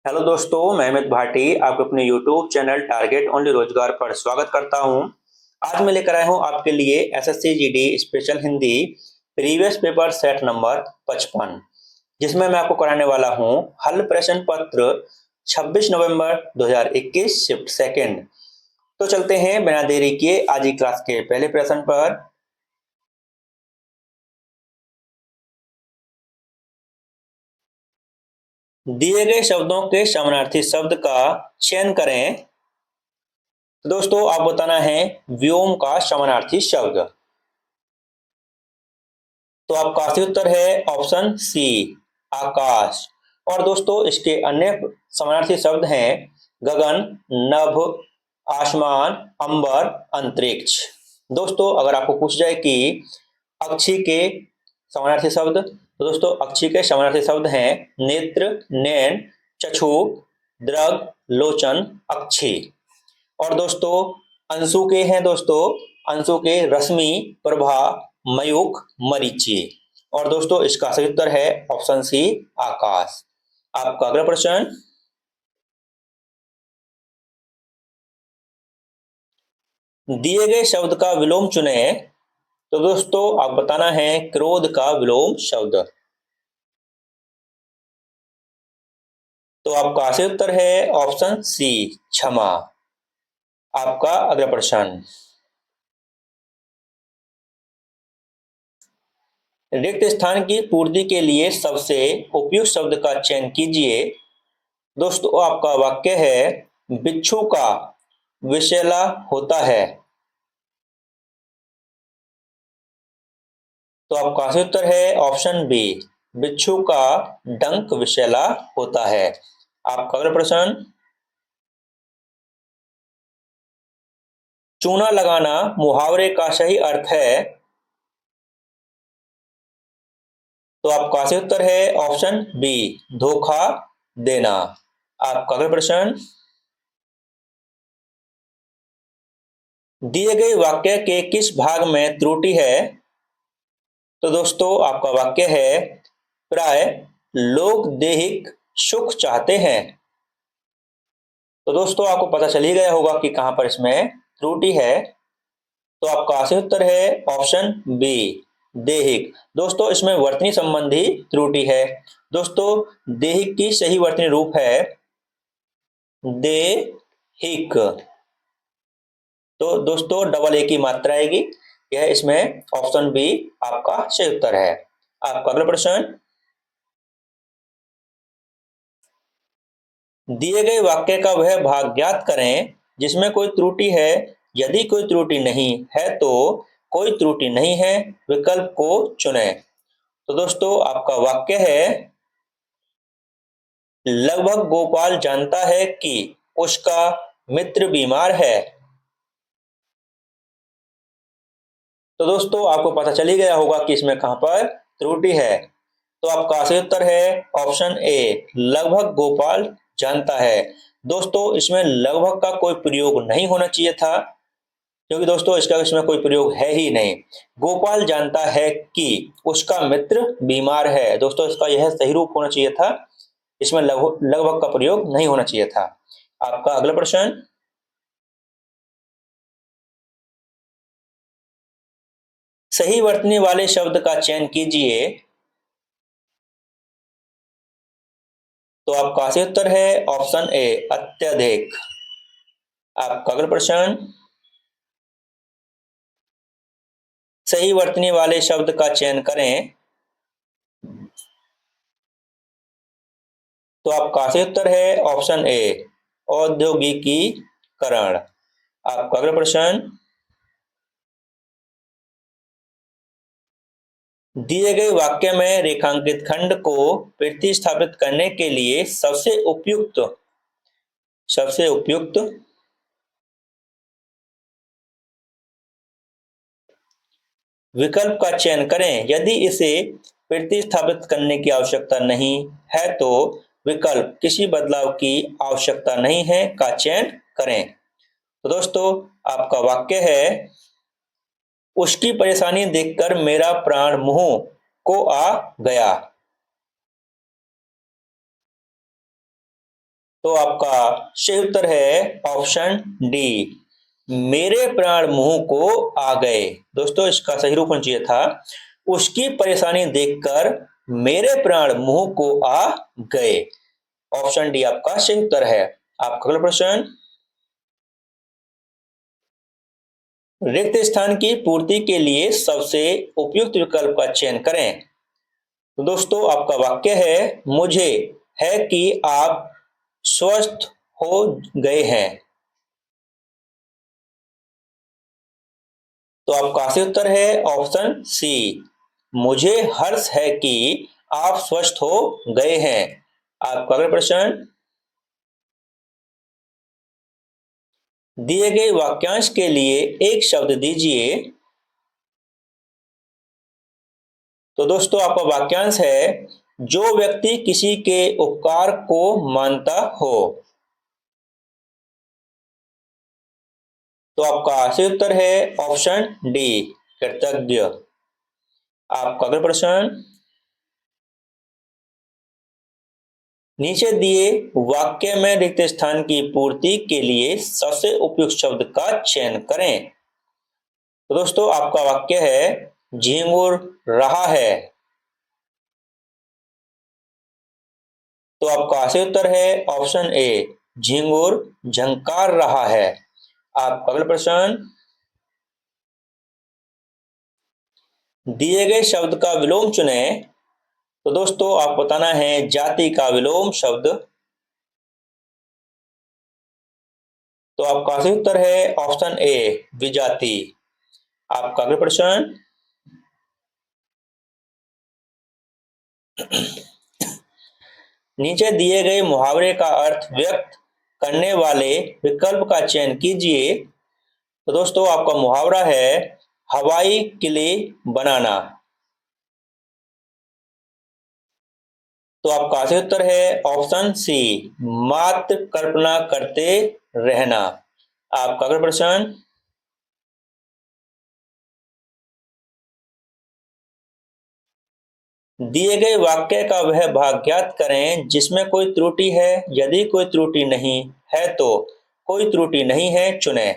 Hello दोस्तों, मैं अमित भाटी आपके अपने यूट्यूब चैनल टारगेट ओनली रोजगार पर स्वागत करता हूं। आज मैं लेकर आया हूं आपके लिए SSC GD special Hindi previous paper set number 55, जिसमें मैं आपको कराने वाला हूं हल प्रश्न पत्र 26 नवंबर 2021 शिफ्ट सेकंड। तो चलते हैं बिना देरी किए आज की क्लास के पहले प्रश्न पर। दिए गए शब्दों के समानार्थी शब्द का चयन करें। तो दोस्तों आप बताना है व्योम का समानार्थी शब्द। तो आपका सही उत्तर है ऑप्शन सी, आकाश। और दोस्तों इसके अन्य समानार्थी शब्द हैं गगन, नभ, आसमान, अंबर, अंतरिक्ष। दोस्तों अगर आपको पूछ जाए कि अक्षी के समानार्थी शब्द, तो दोस्तों अक्षी के समानार्थी शब्द हैं नेत्र, नैन, चक्षु, दृग, लोचन, अक्षी। और दोस्तों अंशु के हैं दोस्तों, अंशु के रश्मि, प्रभा, मयूख, मरीचि। और दोस्तों इसका सही उत्तर है ऑप्शन सी, आकाश। आपका अगला प्रश्न, दिए गए शब्द का विलोम चुने। तो दोस्तों आप बताना है क्रोध का विलोम शब्द। तो आपका सही उत्तर है ऑप्शन सी, क्षमा। आपका अगला प्रश्न, रिक्त स्थान की पूर्ति के लिए सबसे उपयुक्त शब्द का चयन कीजिए। दोस्तों आपका वाक्य है बिच्छू का विषैला होता है। तो आपका सही उत्तर है ऑप्शन बी, बिच्छू का डंक विषैला होता है। आपका अगला प्रश्न, चूना लगाना मुहावरे का सही अर्थ है। तो आपका सही उत्तर है ऑप्शन बी, धोखा देना। आपका अगला प्रश्न, दिए गए वाक्य के किस भाग में त्रुटि है। तो दोस्तों आपका वाक्य है प्राय लोग दैहिक सुख चाहते हैं। तो दोस्तों आपको पता चल ही गया होगा कि कहां पर इसमें त्रुटि है। तो आपका सही उत्तर है ऑप्शन बी, दैहिक। दोस्तों इसमें वर्तनी संबंधी त्रुटि है। दोस्तों दैहिक की सही वर्तनी रूप है देहिक। तो दोस्तों डबल ए की मात्रा आएगी, यह इसमें ऑप्शन बी आपका सही उत्तर है। आपका अगला प्रश्न, दिए गए वाक्य का वह भाग ज्ञात करें जिसमें कोई त्रुटि है। यदि कोई त्रुटि नहीं है तो कोई त्रुटि नहीं है विकल्प को चुने। तो दोस्तों आपका वाक्य है लगभग गोपाल जानता है कि उसका मित्र बीमार है। तो दोस्तों आपको पता चल ही गया होगा कि इसमें कहां पर त्रुटि है। तो आपका सही उत्तर है ऑप्शन ए, लगभग गोपाल जानता है। दोस्तों इसमें लगभग का कोई प्रयोग नहीं होना चाहिए था, क्योंकि दोस्तों इसका इसमें कोई प्रयोग है ही नहीं। गोपाल जानता है कि उसका मित्र बीमार है। दोस्तों इसका यह सही रूप होना चाहिए था, इसमें लगभग का प्रयोग नहीं होना चाहिए था। आपका अगला प्रश्न, सही वर्तनी वाले शब्द का चयन कीजिए। तो आपका सही उत्तर है ऑप्शन ए, अत्यधिक। आपका अगला प्रश्न, सही वर्तनी वाले शब्द का चयन करें। तो आपका सही उत्तर है ऑप्शन ए, औद्योगिकीकरण। आपका अगला प्रश्न, दिए गए वाक्य में रेखांकित खंड को प्रतिस्थापित करने के लिए सबसे उपयुक्त विकल्प का चयन करें। यदि इसे प्रतिस्थापित करने की आवश्यकता नहीं है तो विकल्प किसी बदलाव की आवश्यकता नहीं है का चयन करें। तो दोस्तों आपका वाक्य है उसकी परेशानी देखकर मेरा प्राण मुंह को आ गया। तो आपका सही उत्तर है ऑप्शन डी, मेरे प्राण मुंह को आ गए। दोस्तों इसका सही रूप होना चाहिए था, उसकी परेशानी देखकर मेरे प्राण मुंह को आ गए। ऑप्शन डी आपका सही उत्तर है। आपका अगला प्रश्न, रिक्त स्थान की पूर्ति के लिए सबसे उपयुक्त विकल्प का चयन करें। तो दोस्तों आपका वाक्य है, मुझे है कि आप स्वस्थ हो गए हैं। तो आपका सही उत्तर है ऑप्शन सी, मुझे हर्ष है कि आप स्वस्थ हो गए हैं। आपका अगला प्रश्न, दिए गए वाक्यांश के लिए एक शब्द दीजिए। तो दोस्तों आपका वाक्यांश है, जो व्यक्ति किसी के उपकार को मानता हो। तो आपका सही उत्तर है ऑप्शन डी, कृतज्ञ। आपका अगला प्रश्न, नीचे दिए वाक्य में रिक्त स्थान की पूर्ति के लिए सबसे उपयुक्त शब्द का चयन करें। तो दोस्तों आपका वाक्य है, झिंगुर रहा है। तो आपका सही उत्तर है ऑप्शन ए, झिंगुर झंकार रहा है। आपका अगला प्रश्न, दिए गए शब्द का विलोम चुने। तो दोस्तों आप बताना है जाति का विलोम शब्द। तो आपका सही उत्तर है ऑप्शन ए, विजाति। आपका अगला प्रश्न, नीचे दिए गए मुहावरे का अर्थ व्यक्त करने वाले विकल्प का चयन कीजिए। तो दोस्तों आपका मुहावरा है, हवाई किले बनाना। तो आपका सही उत्तर है ऑप्शन सी, मात्र कल्पना करते रहना। आपका अगला प्रश्न, दिए गए वाक्य का वह भाग ज्ञात करें जिसमें कोई त्रुटि है, यदि कोई त्रुटि नहीं है तो कोई त्रुटि नहीं है चुने।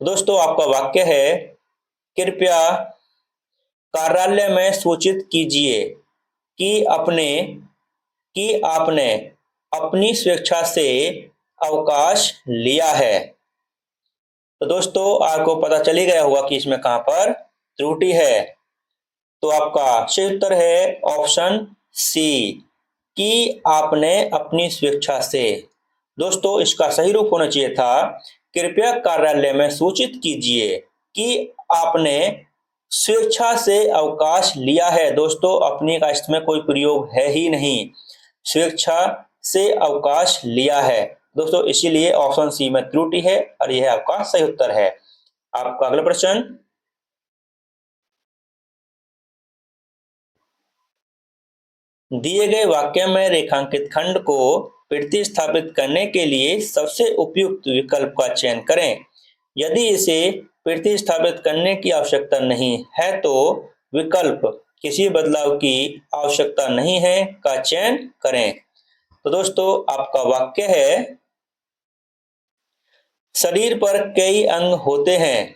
दोस्तों आपका वाक्य है, कृपया कार्यालय में सूचित कीजिए कि अपने कि आपने अपनी स्वेच्छा से अवकाश लिया है। तो दोस्तों आपको पता चल ही गया होगा कि इसमें कहां पर त्रुटि है। तो आपका सही उत्तर है ऑप्शन सी, कि आपने अपनी स्वेच्छा से। दोस्तों इसका सही रूप होना चाहिए था, कृपया कार्यालय में सूचित कीजिए कि आपने स्वेच्छा से अवकाश लिया है। दोस्तों अपनी का इसमें कोई प्रयोग है ही नहीं, स्वेच्छा से अवकाश लिया है। दोस्तों इसीलिए ऑप्शन सी में त्रुटि है और यह आपका सही उत्तर है। आपका अगला प्रश्न, दिए गए वाक्य में रेखांकित खंड को प्रतिस्थापित करने के लिए सबसे उपयुक्त विकल्प का चयन करें। यदि इसे प्रतिस्थापित करने की आवश्यकता नहीं है तो विकल्प किसी बदलाव की आवश्यकता नहीं है का चयन करें। तो दोस्तों आपका वाक्य है, शरीर पर कई अंग होते हैं।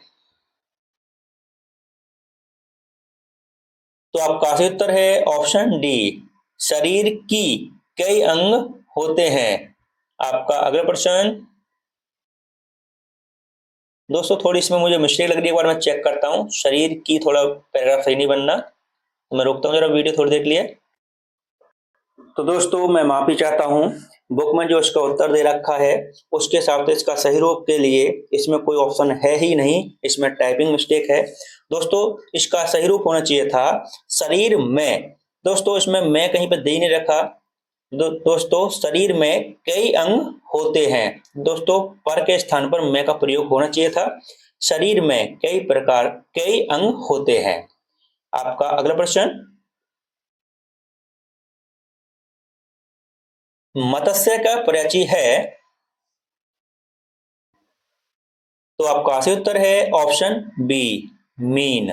तो आपका सही उत्तर है ऑप्शन डी, शरीर की कई अंग होते हैं। आपका अगला प्रश्न, दोस्तों थोड़ी इसमें मुझे मिस्टेक लग रही है, एक बार मैं चेक करता हूँ। शरीर की थोड़ा पैराग्राफ सही नहीं बनना, तो मैं रोकता हूँ जरा, वीडियो थोड़ी देख लिए। तो दोस्तों मैं माफी चाहता हूँ, बुक में जो इसका उत्तर दे रखा है उसके हिसाब से इसका सही रूप के लिए इसमें कोई ऑप्शन है ही नहीं, इसमें टाइपिंग मिस्टेक है। दोस्तों इसका सही रूप होना चाहिए था शरीर में। दोस्तों इसमें मैं कहीं पर दे ही नहीं रखा। दोस्तों शरीर में कई अंग होते हैं। दोस्तों पर के स्थान पर मैं का प्रयोग होना चाहिए था, शरीर में कई प्रकार कई अंग होते हैं। आपका अगला प्रश्न, मत्स्य का पर्यायची है। तो आपका सही उत्तर है ऑप्शन बी, मीन।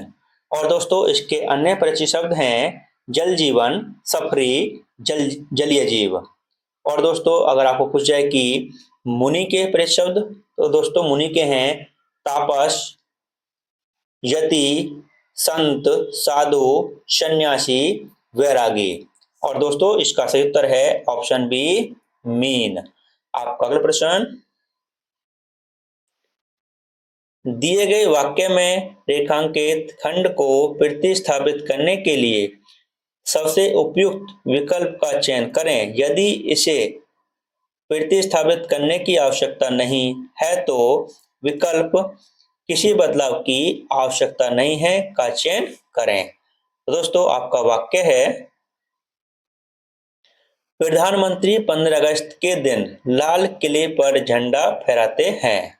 और दोस्तों इसके अन्य पर्यायची शब्द हैं जल जीवन, सफरी, जलीय जीव। और दोस्तों अगर आपको पूछ जाए कि मुनि के प्रेत शब्द, तो दोस्तों मुनि के हैं तापस, यति, संत, साधु, सन्यासी, वैरागी। और दोस्तों इसका सही उत्तर है ऑप्शन बी, मीन। आपका अगला प्रश्न, दिए गए वाक्य में रेखांकित खंड को प्रतिस्थापित करने के लिए सबसे उपयुक्त विकल्प का चयन करें। यदि इसे प्रतिस्थापित करने की आवश्यकता नहीं है तो विकल्प किसी बदलाव की आवश्यकता नहीं है का चयन करें। तो दोस्तों आपका वाक्य है, प्रधानमंत्री 15 अगस्त के दिन लाल किले पर झंडा फहराते हैं।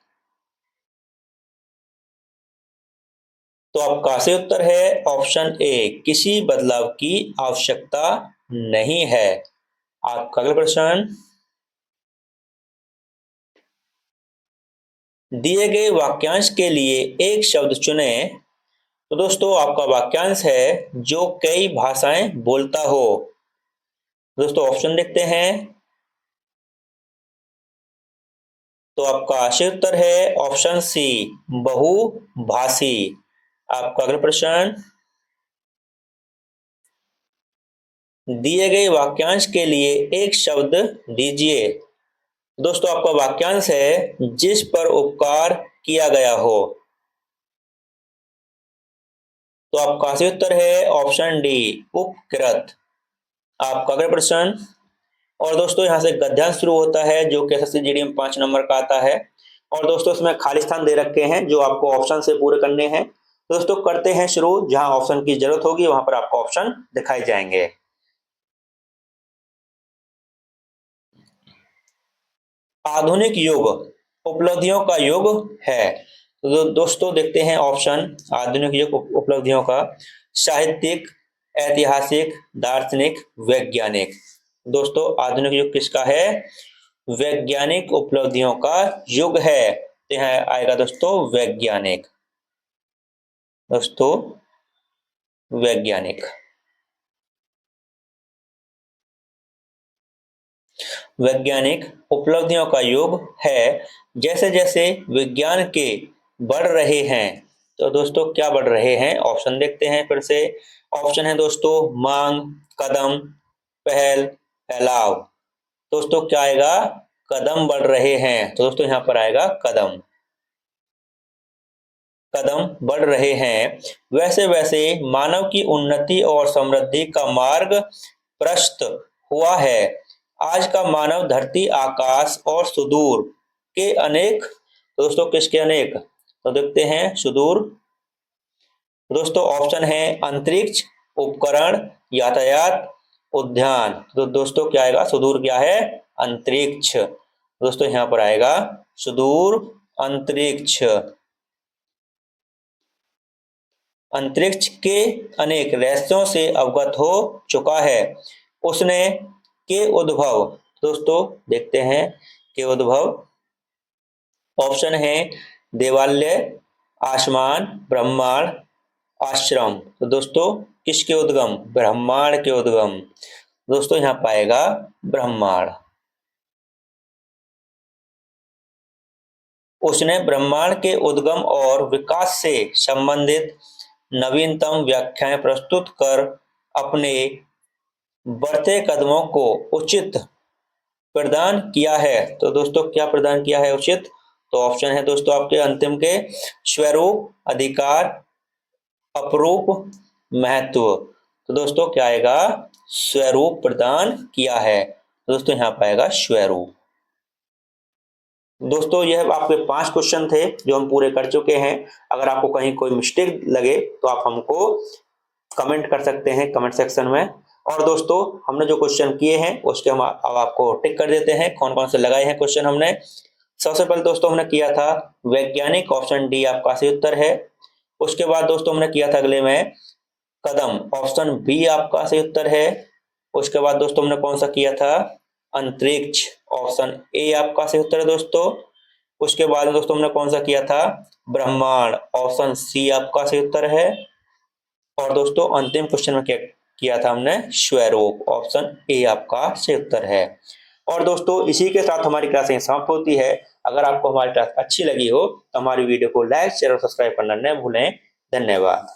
तो आपका सही उत्तर है ऑप्शन ए, किसी बदलाव की आवश्यकता नहीं है। आपका अगला प्रश्न, दिए गए वाक्यांश के लिए एक शब्द चुने। तो दोस्तों आपका वाक्यांश है जो कई भाषाएं बोलता हो। दोस्तों ऑप्शन देखते हैं। तो आपका सही उत्तर है ऑप्शन सी, बहुभाषी। आपका अगला प्रश्न, दिए गए वाक्यांश के लिए एक शब्द दीजिए। दोस्तों आपका वाक्यांश है जिस पर उपकार किया गया हो। तो आपका सही उत्तर है ऑप्शन डी, उपकृत। आपका अगला प्रश्न, और दोस्तों यहाँ से गद्यांश शुरू होता है जो कि एसएससी जीडी में 5 नंबर का आता है। और दोस्तों इसमें खाली स्थान दे रखे हैं जो आपको ऑप्शन से पूरे करने हैं। तो दोस्तों करते हैं शुरू, जहां ऑप्शन की जरूरत होगी वहां पर आपको ऑप्शन दिखाई जाएंगे। आधुनिक युग उपलब्धियों का युग है। तो दोस्तों देखते हैं ऑप्शन आधुनिक युग उपलब्धियों का, साहित्यिक, ऐतिहासिक, दार्शनिक, वैज्ञानिक। दोस्तों आधुनिक युग किसका है? वैज्ञानिक उपलब्धियों का युग है। तो यहाँ आएगा दोस्तों वैज्ञानिक। दोस्तों वैज्ञानिक, वैज्ञानिक उपलब्धियों का युग है। जैसे जैसे विज्ञान के बढ़ रहे हैं, तो दोस्तों क्या बढ़ रहे हैं? ऑप्शन देखते हैं फिर से। ऑप्शन है दोस्तों मांग, कदम, पहल, फैलाव। दोस्तों क्या आएगा? कदम बढ़ रहे हैं। तो दोस्तों यहाँ पर आएगा कदम। कदम बढ़ रहे हैं, वैसे वैसे मानव की उन्नति और समृद्धि का मार्ग प्रशस्त हुआ है। आज का मानव धरती, आकाश और सुदूर के अनेक, दोस्तों किसके अनेक? तो देखते हैं सुदूर। दोस्तों ऑप्शन है अंतरिक्ष, उपकरण, यातायात, उद्यान। तो दोस्तों क्या आएगा? सुदूर क्या है? अंतरिक्ष। दोस्तों यहाँ पर आएगा सुदूर अंतरिक्ष। अंतरिक्ष के अनेक रहस्यों से अवगत हो चुका है। उसने के उद्भव, दोस्तों देखते हैं के उद्भव। ऑप्शन है देवालय, आसमान, ब्रह्मांड, आश्रम। तो दोस्तों किसके उद्गम? ब्रह्मांड के उद्गम। दोस्तों यहाँ पाएगा ब्रह्मांड। उसने ब्रह्मांड के उद्गम और विकास से संबंधित नवीनतम व्याख्याएं प्रस्तुत कर अपने बढ़ते कदमों को उचित प्रदान किया है। तो दोस्तों क्या प्रदान किया है उचित? तो ऑप्शन है दोस्तों आपके अंतिम के, स्वरूप, अधिकार, अपरूप, महत्व। तो दोस्तों क्या आएगा? स्वरूप प्रदान किया है। दोस्तों यहाँ पाएगा स्वरूप। दोस्तों यह आपके 5 क्वेश्चन थे जो हम पूरे कर चुके हैं। अगर आपको कहीं कोई मिस्टेक लगे तो आप हमको कमेंट कर सकते हैं कमेंट सेक्शन में। और दोस्तों हमने जो क्वेश्चन किए हैं उसके हम अब आपको टिक कर देते हैं कौन कौन से लगाए हैं क्वेश्चन हमने। सबसे पहले दोस्तों हमने किया था वैज्ञानिक, ऑप्शन डी आपका सही उत्तर है। उसके बाद दोस्तों हमने किया था अगले में कदम, ऑप्शन बी आपका सही उत्तर है। उसके बाद दोस्तों हमने कौन सा किया था? अंतरिक्ष, ऑप्शन ए आपका सही उत्तर है दोस्तों। उसके बाद दोस्तों हमने कौन सा किया था? ब्रह्मांड, ऑप्शन सी आपका सही उत्तर है। और दोस्तों अंतिम क्वेश्चन में क्या किया था हमने? स्वरूप, ऑप्शन ए आपका सही उत्तर है। और दोस्तों इसी के साथ हमारी क्लास यहीं समाप्त होती है। अगर आपको हमारी क्लास अच्छी लगी हो तो हमारी वीडियो को लाइक शेयर और सब्सक्राइब करना न भूलें। धन्यवाद।